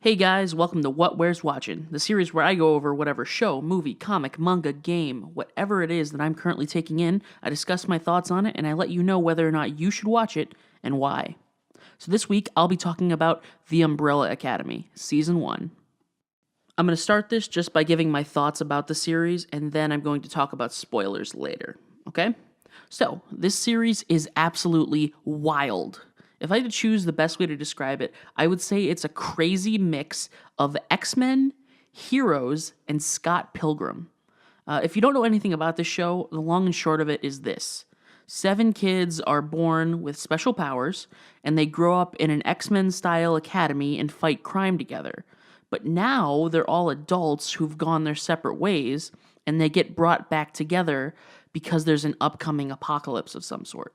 Hey guys, welcome to What Where's Watchin', the series where I go over whatever show, movie, comic, manga, game, whatever it is that I'm currently taking in. I discuss my thoughts on it and I let you know whether or not you should watch it and why. So this week I'll be talking about The Umbrella Academy, Season 1. I'm going to start this just by giving my thoughts about the series and then I'm going to talk about spoilers later, okay? So, this series is absolutely wild. If I had to choose the best way to describe it, I would say it's a crazy mix of X-Men, Heroes, and Scott Pilgrim. If you don't know anything about this show, the long and short of it is this. 7 kids are born with special powers, and they grow up in an X-Men style academy and fight crime together. But now they're all adults who've gone their separate ways, and they get brought back together because there's an upcoming apocalypse of some sort.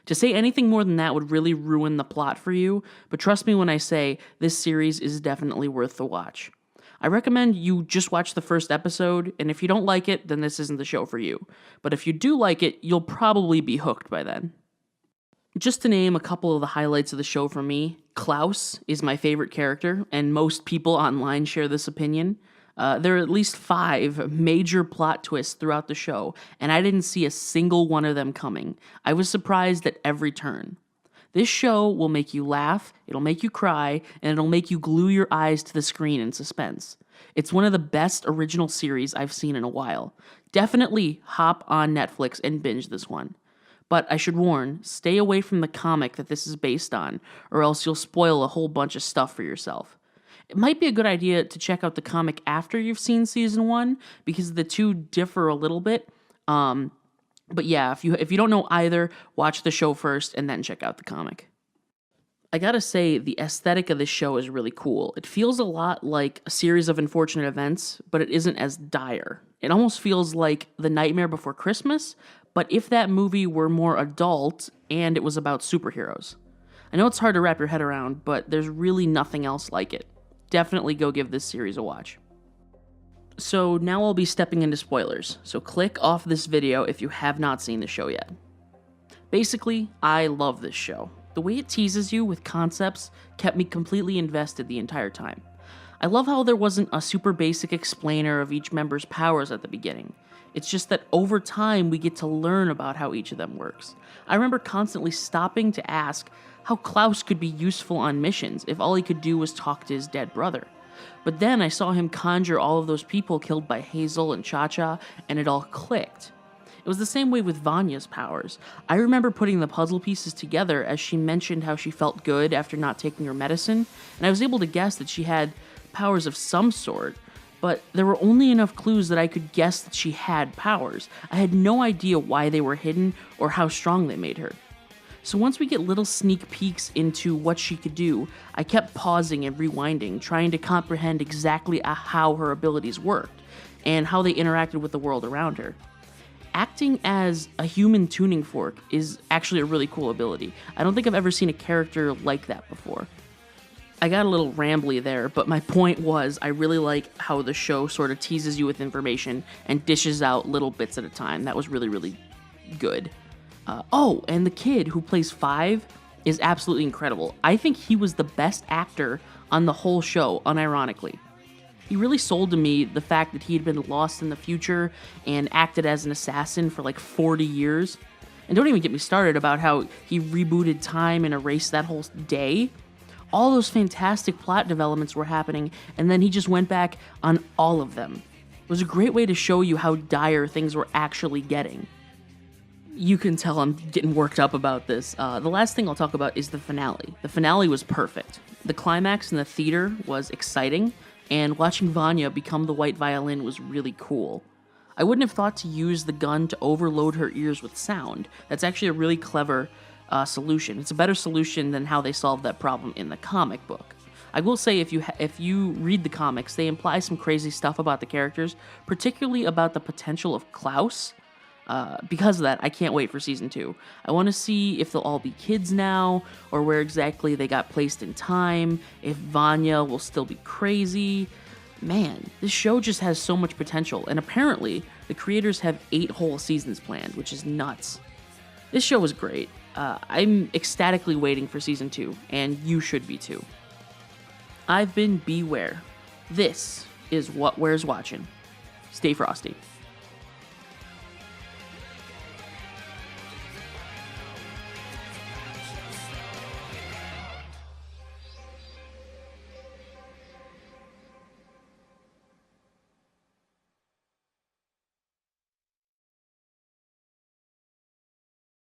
To say anything more than that would really ruin the plot for you, but trust me when I say this series is definitely worth the watch. I recommend you just watch the first episode, and if you don't like it, then this isn't the show for you. But if you do like it, you'll probably be hooked by then. Just to name a couple of the highlights of the show for me, Klaus is my favorite character, and most people online share this opinion. There are at least 5 major plot twists throughout the show, and I didn't see a single one of them coming. I was surprised at every turn. This show will make you laugh, it'll make you cry, and it'll make you glue your eyes to the screen in suspense. It's one of the best original series I've seen in a while. Definitely hop on Netflix and binge this one. But I should warn, stay away from the comic that this is based on, or else you'll spoil a whole bunch of stuff for yourself. It might be a good idea to check out the comic after you've seen season 1 because the two differ a little bit. But yeah, if you don't know either, watch the show first and then check out the comic. I gotta say, the aesthetic of this show is really cool. It feels a lot like a series of unfortunate events, but it isn't as dire. It almost feels like The Nightmare Before Christmas, but if that movie were more adult and it was about superheroes. I know it's hard to wrap your head around, but there's really nothing else like it. Definitely go give this series a watch. So now I'll be stepping into spoilers, so click off this video if you have not seen the show yet. Basically, I love this show. The way it teases you with concepts kept me completely invested the entire time. I love how there wasn't a super basic explainer of each member's powers at the beginning. It's just that over time we get to learn about how each of them works. I remember constantly stopping to ask how Klaus could be useful on missions if all he could do was talk to his dead brother. But then I saw him conjure all of those people killed by Hazel and Cha-Cha, and it all clicked. It was the same way with Vanya's powers. I remember putting the puzzle pieces together as she mentioned how she felt good after not taking her medicine, and I was able to guess that she had powers of some sort, but there were only enough clues that I could guess that she had powers. I had no idea why they were hidden or how strong they made her. So once we get little sneak peeks into what she could do, I kept pausing and rewinding, trying to comprehend exactly how her abilities worked, and how they interacted with the world around her. Acting as a human tuning fork is actually a really cool ability. I don't think I've ever seen a character like that before. I got a little rambly there, but my point was I really like how the show sort of teases you with information and dishes out little bits at a time. That was really, really good. And the kid who plays 5 is absolutely incredible. I think he was the best actor on the whole show, unironically. He really sold to me the fact that he had been lost in the future and acted as an assassin for like 40 years. And don't even get me started about how he rebooted time and erased that whole day. All those fantastic plot developments were happening, and then he just went back on all of them. It was a great way to show you how dire things were actually getting. You can tell I'm getting worked up about this. The last thing I'll talk about is the finale. The finale was perfect. The climax in the theater was exciting, and watching Vanya become the white violin was really cool. I wouldn't have thought to use the gun to overload her ears with sound. That's actually a really clever solution. It's a better solution than how they solved that problem in the comic book. I will say if you read the comics, they imply some crazy stuff about the characters, particularly about the potential of Klaus. Because of that, I can't wait for season 2. I want to see if they'll all be kids now, or where exactly they got placed in time, if Vanya will still be crazy. Man, this show just has so much potential, and apparently, the creators have 8 whole seasons planned, which is nuts. This show was great. I'm ecstatically waiting for season 2, and you should be too. I've been Beware. This is What Wears Watchin'. Stay frosty.